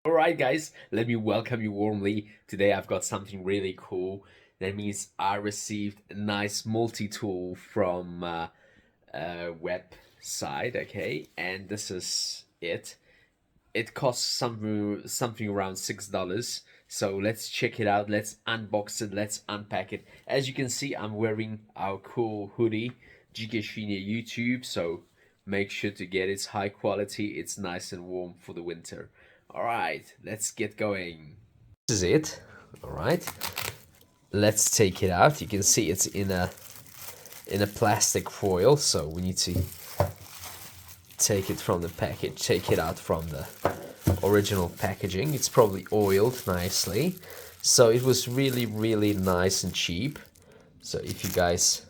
Alright guys, let me welcome you warmly. Today I've got something really cool. That means I received a nice multi-tool from a website, okay? And this is it. It costs something around $6. So let's check it out. Let's unbox it. Let's unpack it. As you can see, I'm wearing our cool hoodie, dzikieswinie YouTube. So make sure to get it. It's high quality. It's nice and warm for the winter. All right, let's get going. This is it. All right, let's take it out. You can see it's in a plastic foil, so we need to take it from the package, take it out from the original packaging. It's probably oiled nicely, so it was really nice and cheap. So if you guys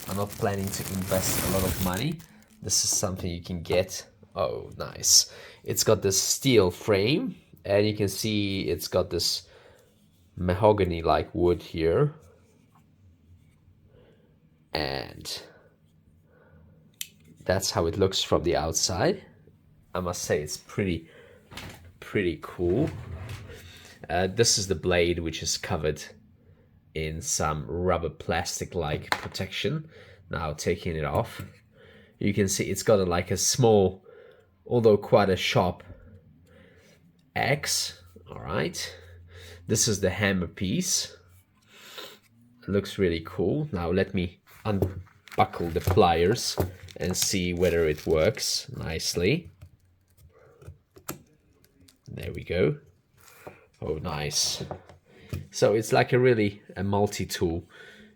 are not planning to invest a lot of money, this is something you can get. Oh, nice. It's got this steel frame, and you can see it's got this mahogany-like wood here. And that's how it looks from the outside. I must say it's pretty cool. This is the blade, which is covered in some rubber plastic-like protection. Now taking it off, you can see it's got like a small, although quite a sharp axe. All right, this is the hammer piece. It looks really cool. Now let me unbuckle the pliers and see whether it works nicely. There we go. Oh, nice. So it's like a multi-tool.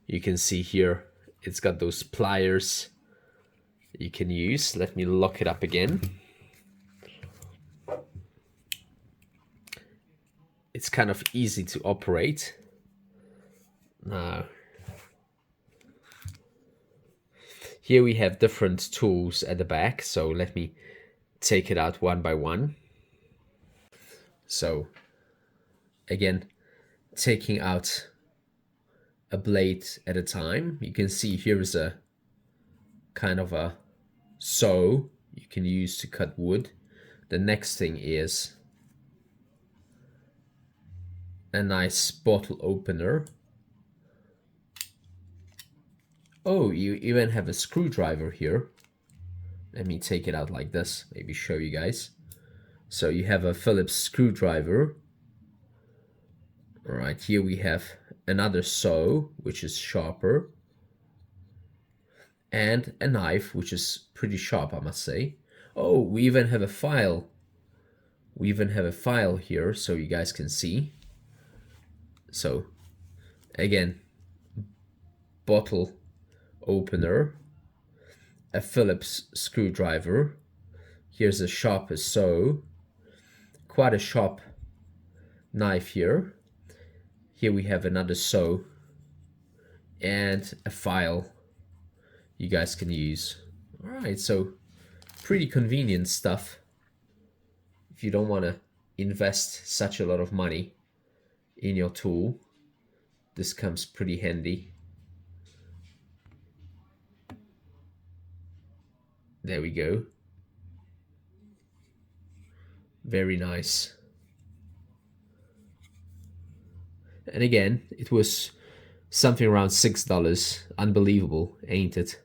You can see here it's got those pliers you can use. Let me lock it up again. It's kind of easy to operate. Now, here we have different tools at the back, so let me take it out one by one. So, again, taking out a blade at a time. You can see here is a kind of a saw you can use to cut wood. The next thing is a nice bottle opener. Oh, you even have a screwdriver here. Let me take it out like this, maybe show you guys. So you have a Phillips screwdriver. All right, here we have another saw, which is sharper, and a knife, which is pretty sharp, I must say. Oh, we even have a file. We even have a file here, so you guys can see. So, again, bottle opener, a Phillips screwdriver. Here's a sharper saw, quite a sharp knife here. Here we have another saw and a file you guys can use. All right, so pretty convenient stuff if you don't want to invest such a lot of money in your tool. This comes pretty handy. There we go. Very nice. And again, it was something around $6. Unbelievable, ain't it?